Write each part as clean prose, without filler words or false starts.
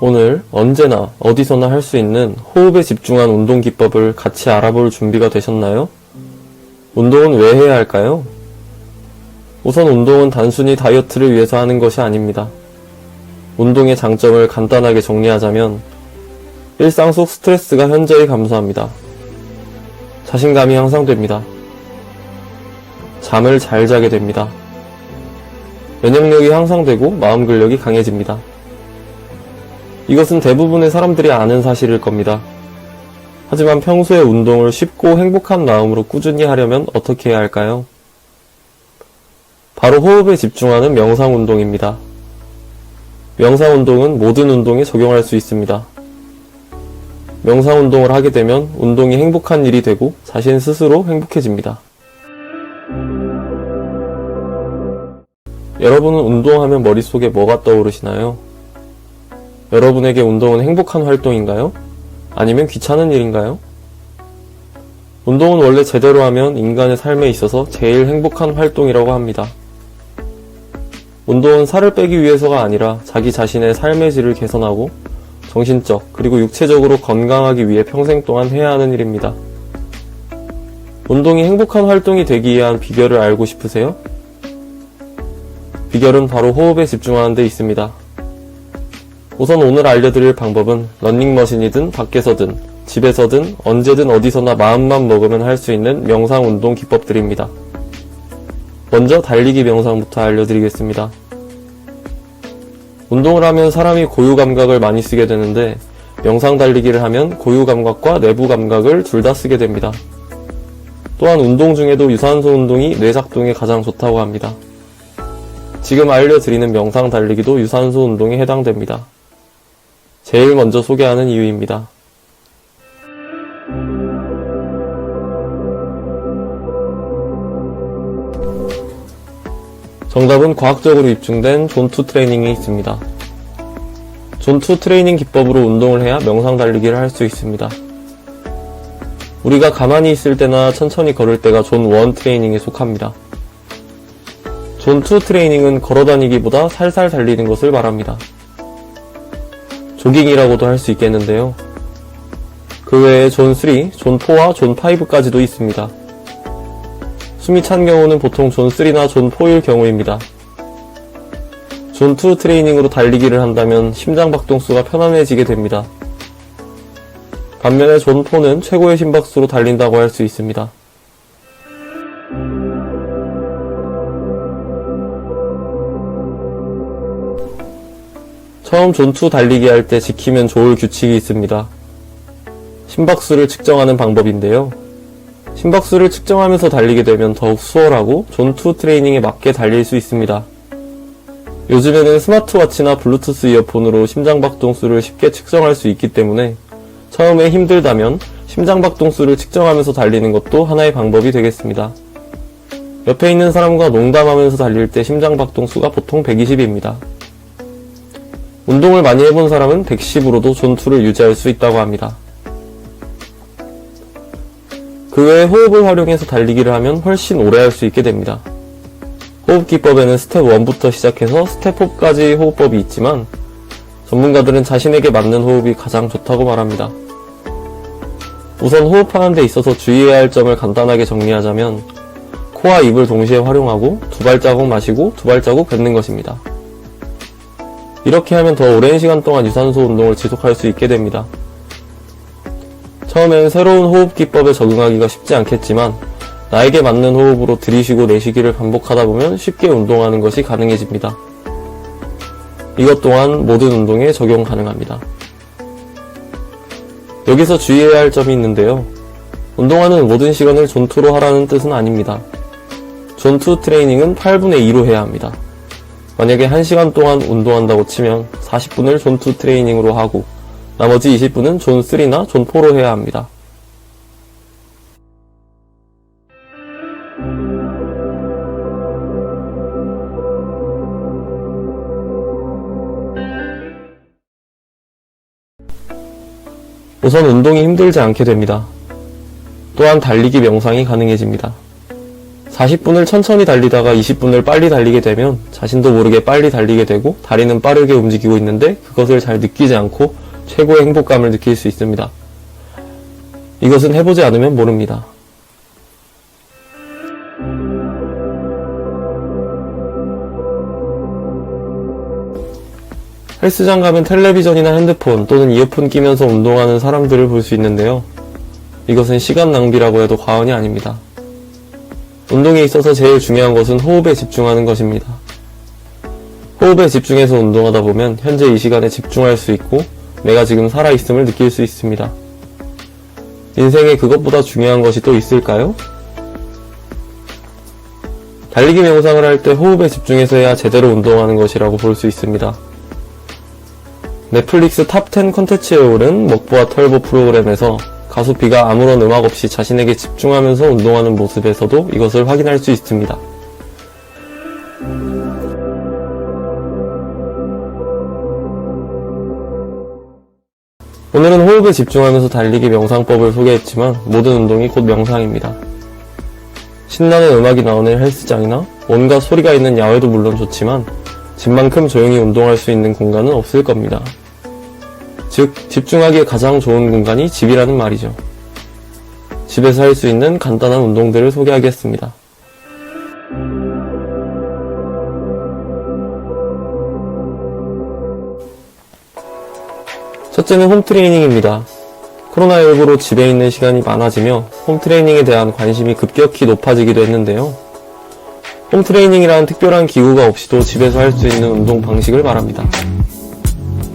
오늘 언제나 어디서나 할 수 있는 호흡에 집중한 운동 기법을 같이 알아볼 준비가 되셨나요? 운동은 왜 해야 할까요? 우선 운동은 단순히 다이어트를 위해서 하는 것이 아닙니다. 운동의 장점을 간단하게 정리하자면 일상 속 스트레스가 현저히 감소합니다. 자신감이 향상됩니다. 잠을 잘 자게 됩니다. 면역력이 향상되고 마음 근력이 강해집니다. 이것은 대부분의 사람들이 아는 사실일 겁니다. 하지만 평소에 운동을 쉽고 행복한 마음으로 꾸준히 하려면 어떻게 해야 할까요? 바로 호흡에 집중하는 명상 운동입니다. 명상 운동은 모든 운동에 적용할 수 있습니다. 명상 운동을 하게 되면 운동이 행복한 일이 되고 자신 스스로 행복해집니다. 여러분은 운동하면 머릿속에 뭐가 떠오르시나요? 여러분에게 운동은 행복한 활동인가요? 아니면 귀찮은 일인가요? 운동은 원래 제대로 하면 인간의 삶에 있어서 제일 행복한 활동이라고 합니다. 운동은 살을 빼기 위해서가 아니라 자기 자신의 삶의 질을 개선하고 정신적 그리고 육체적으로 건강하기 위해 평생 동안 해야 하는 일입니다. 운동이 행복한 활동이 되기 위한 비결을 알고 싶으세요? 비결은 바로 호흡에 집중하는 데 있습니다. 우선 오늘 알려드릴 방법은 러닝머신이든 밖에서든 집에서든 언제든 어디서나 마음만 먹으면 할 수 있는 명상 운동 기법들입니다. 먼저 달리기 명상부터 알려드리겠습니다. 운동을 하면 사람이 고유 감각을 많이 쓰게 되는데 명상 달리기를 하면 고유 감각과 내부 감각을 둘 다 쓰게 됩니다. 또한 운동 중에도 유산소 운동이 뇌 작동에 가장 좋다고 합니다. 지금 알려드리는 명상 달리기도 유산소 운동에 해당됩니다. 제일 먼저 소개하는 이유입니다. 정답은 과학적으로 입증된 존2 트레이닝이 있습니다. 존2 트레이닝 기법으로 운동을 해야 명상 달리기를 할 수 있습니다. 우리가 가만히 있을 때나 천천히 걸을 때가 존1 트레이닝에 속합니다. 존2 트레이닝은 걸어다니기보다 살살 달리는 것을 말합니다. 조깅이라고도 할 수 있겠는데요. 그 외에 존3, 존4와 존5까지도 있습니다. 숨이 찬 경우는 보통 존3나 존4일 경우입니다. 존2 트레이닝으로 달리기를 한다면 심장박동수가 편안해지게 됩니다. 반면에 존4는 최고의 심박수로 달린다고 할 수 있습니다. 처음 존2 달리기 할 때 지키면 좋을 규칙이 있습니다. 심박수를 측정하는 방법인데요. 심박수를 측정하면서 달리게 되면 더욱 수월하고 존2 트레이닝에 맞게 달릴 수 있습니다. 요즘에는 스마트워치나 블루투스 이어폰으로 심장박동수를 쉽게 측정할 수 있기 때문에 처음에 힘들다면 심장박동수를 측정하면서 달리는 것도 하나의 방법이 되겠습니다. 옆에 있는 사람과 농담하면서 달릴 때 심장박동수가 보통 120입니다. 운동을 많이 해본 사람은 110으로도 존2를 유지할 수 있다고 합니다. 그 외에 호흡을 활용해서 달리기를 하면 훨씬 오래 할 수 있게 됩니다. 호흡 기법에는 스텝 1부터 시작해서 스텝 4까지 호흡법이 있지만 전문가들은 자신에게 맞는 호흡이 가장 좋다고 말합니다. 우선 호흡하는 데 있어서 주의해야 할 점을 간단하게 정리하자면 코와 입을 동시에 활용하고 두 발자국 마시고 두 발자국 뱉는 것입니다. 이렇게 하면 더 오랜 시간 동안 유산소 운동을 지속할 수 있게 됩니다. 처음엔 새로운 호흡 기법에 적응하기가 쉽지 않겠지만 나에게 맞는 호흡으로 들이쉬고 내쉬기를 반복하다 보면 쉽게 운동하는 것이 가능해집니다. 이것 또한 모든 운동에 적용 가능합니다. 여기서 주의해야 할 점이 있는데요. 운동하는 모든 시간을 존2로 하라는 뜻은 아닙니다. 존2 트레이닝은 8분의 2로 해야 합니다. 만약에 1시간 동안 운동한다고 치면 40분을 존2 트레이닝으로 하고 나머지 20분은 존3나 존4로 해야 합니다. 우선 운동이 힘들지 않게 됩니다. 또한 달리기 명상이 가능해집니다. 40분을 천천히 달리다가 20분을 빨리 달리게 되면 자신도 모르게 빨리 달리게 되고 다리는 빠르게 움직이고 있는데 그것을 잘 느끼지 않고 최고의 행복감을 느낄 수 있습니다. 이것은 해보지 않으면 모릅니다. 헬스장 가면 텔레비전이나 핸드폰 또는 이어폰 끼면서 운동하는 사람들을 볼 수 있는데요. 이것은 시간 낭비라고 해도 과언이 아닙니다. 운동에 있어서 제일 중요한 것은 호흡에 집중하는 것입니다. 호흡에 집중해서 운동하다 보면 현재 이 시간에 집중할 수 있고 내가 지금 살아있음을 느낄 수 있습니다. 인생에 그것보다 중요한 것이 또 있을까요? 달리기 명상을 할 때 호흡에 집중해서 해야 제대로 운동하는 것이라고 볼 수 있습니다. 넷플릭스 탑10 콘텐츠에 오른 먹보와 털보 프로그램에서 가수 B가 아무런 음악 없이 자신에게 집중하면서 운동하는 모습에서도 이것을 확인할 수 있습니다. 오늘은 호흡에 집중하면서 달리기 명상법을 소개했지만 모든 운동이 곧 명상입니다. 신나는 음악이 나오는 헬스장이나 온갖 소리가 있는 야외도 물론 좋지만 집만큼 조용히 운동할 수 있는 공간은 없을 겁니다. 즉, 집중하기에 가장 좋은 공간이 집이라는 말이죠. 집에서 할 수 있는 간단한 운동들을 소개하겠습니다. 첫째는 홈트레이닝입니다. 코로나19로 집에 있는 시간이 많아지며 홈트레이닝에 대한 관심이 급격히 높아지기도 했는데요. 홈트레이닝이란 특별한 기구가 없이도 집에서 할 수 있는 운동 방식을 말합니다.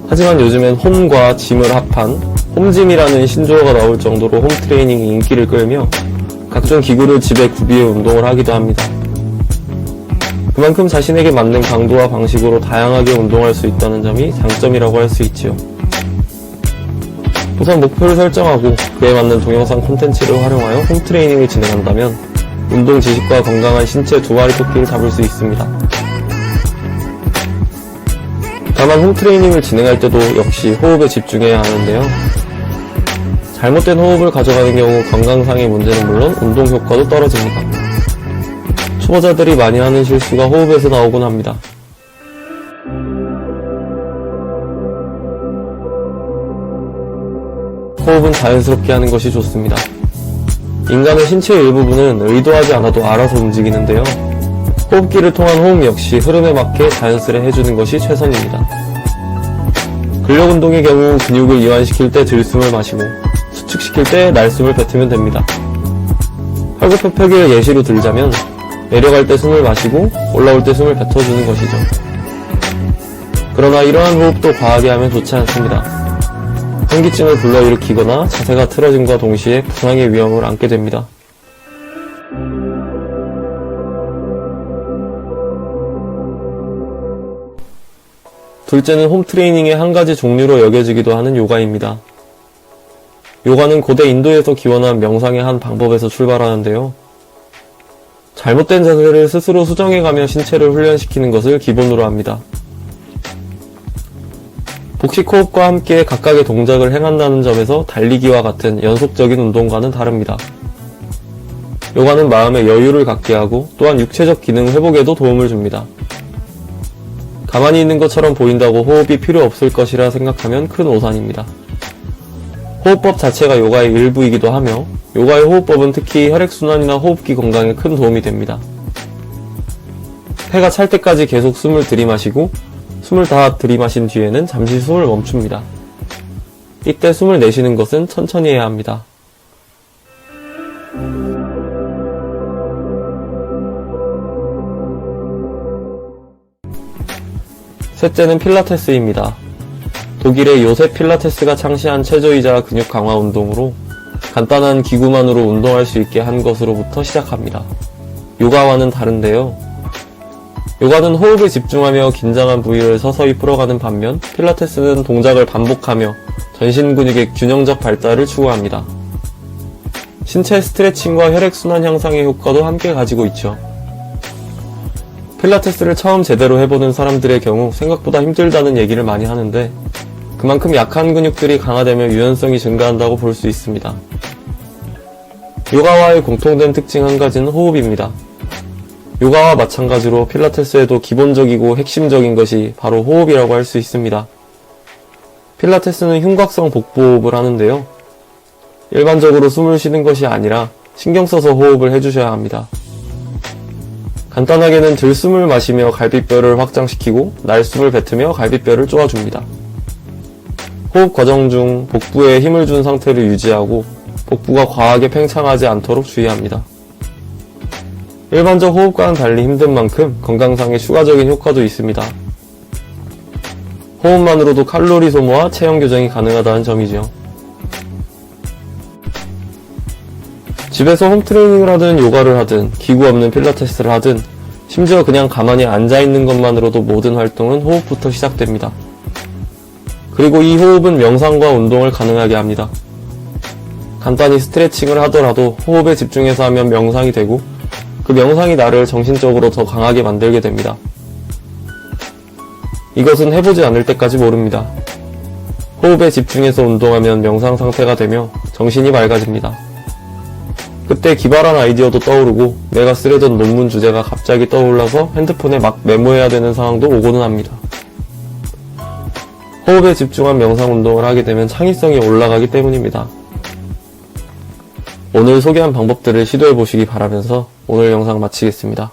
하지만 요즘엔 홈과 짐을 합한 홈짐이라는 신조어가 나올 정도로 홈트레이닝이 인기를 끌며 각종 기구를 집에 구비해 운동을 하기도 합니다. 그만큼 자신에게 맞는 강도와 방식으로 다양하게 운동할 수 있다는 점이 장점이라고 할 수 있지요. 우선 목표를 설정하고 그에 맞는 동영상 콘텐츠를 활용하여 홈트레이닝을 진행한다면 운동 지식과 건강한 신체 두 마리 토끼를 잡을 수 있습니다. 다만 홈트레이닝을 진행할 때도 역시 호흡에 집중해야 하는데요. 잘못된 호흡을 가져가는 경우 건강상의 문제는 물론 운동 효과도 떨어집니다. 초보자들이 많이 하는 실수가 호흡에서 나오곤 합니다. 호흡은 자연스럽게 하는 것이 좋습니다. 인간의 신체의 일부분은 의도하지 않아도 알아서 움직이는데요. 호흡기를 통한 호흡 역시 흐름에 맞게 자연스레 해주는 것이 최선입니다. 근력운동의 경우 근육을 이완시킬 때 들숨을 마시고 수축시킬 때 날숨을 뱉으면 됩니다. 팔굽혀펴기를 예시로 들자면 내려갈 때 숨을 마시고 올라올 때 숨을 뱉어주는 것이죠. 그러나 이러한 호흡도 과하게 하면 좋지 않습니다. 현기증을 불러일으키거나 자세가 틀어짐과 동시에 부상의 위험을 안게 됩니다. 둘째는 홈트레이닝의 한 가지 종류로 여겨지기도 하는 요가입니다. 요가는 고대 인도에서 기원한 명상의 한 방법에서 출발하는데요. 잘못된 자세를 스스로 수정해가며 신체를 훈련시키는 것을 기본으로 합니다. 복식 호흡과 함께 각각의 동작을 행한다는 점에서 달리기와 같은 연속적인 운동과는 다릅니다. 요가는 마음의 여유를 갖게 하고 또한 육체적 기능 회복에도 도움을 줍니다. 가만히 있는 것처럼 보인다고 호흡이 필요 없을 것이라 생각하면 큰 오산입니다. 호흡법 자체가 요가의 일부이기도 하며 요가의 호흡법은 특히 혈액순환이나 호흡기 건강에 큰 도움이 됩니다. 해가 찰 때까지 계속 숨을 들이마시고 숨을 다 들이마신 뒤에는 잠시 숨을 멈춥니다. 이때 숨을 내쉬는 것은 천천히 해야 합니다. 셋째는 필라테스입니다. 독일의 요셉 필라테스가 창시한 체조이자 근육 강화 운동으로 간단한 기구만으로 운동할 수 있게 한 것으로부터 시작합니다. 요가와는 다른데요. 요가는 호흡에 집중하며 긴장한 부위를 서서히 풀어가는 반면 필라테스는 동작을 반복하며 전신 근육의 균형적 발달을 추구합니다. 신체 스트레칭과 혈액순환 향상의 효과도 함께 가지고 있죠. 필라테스를 처음 제대로 해보는 사람들의 경우 생각보다 힘들다는 얘기를 많이 하는데 그만큼 약한 근육들이 강화되며 유연성이 증가한다고 볼 수 있습니다. 요가와의 공통된 특징 한 가지는 호흡입니다. 요가와 마찬가지로 필라테스에도 기본적이고 핵심적인 것이 바로 호흡이라고 할 수 있습니다. 필라테스는 흉곽성 복부호흡을 하는데요. 일반적으로 숨을 쉬는 것이 아니라 신경 써서 호흡을 해주셔야 합니다. 간단하게는 들숨을 마시며 갈비뼈를 확장시키고 날숨을 뱉으며 갈비뼈를 쪼아줍니다. 호흡 과정 중 복부에 힘을 준 상태를 유지하고 복부가 과하게 팽창하지 않도록 주의합니다. 일반적 호흡과는 달리 힘든 만큼 건강상의 추가적인 효과도 있습니다. 호흡만으로도 칼로리 소모와 체형 교정이 가능하다는 점이죠. 집에서 홈트레이닝을 하든 요가를 하든 기구 없는 필라테스를 하든 심지어 그냥 가만히 앉아있는 것만으로도 모든 활동은 호흡부터 시작됩니다. 그리고 이 호흡은 명상과 운동을 가능하게 합니다. 간단히 스트레칭을 하더라도 호흡에 집중해서 하면 명상이 되고 그 명상이 나를 정신적으로 더 강하게 만들게 됩니다. 이것은 해보지 않을 때까지 모릅니다. 호흡에 집중해서 운동하면 명상 상태가 되며 정신이 맑아집니다. 그때 기발한 아이디어도 떠오르고 내가 쓰려던 논문 주제가 갑자기 떠올라서 핸드폰에 막 메모해야 되는 상황도 오고는 합니다. 호흡에 집중한 명상 운동을 하게 되면 창의성이 올라가기 때문입니다. 오늘 소개한 방법들을 시도해보시기 바라면서 오늘 영상 마치겠습니다.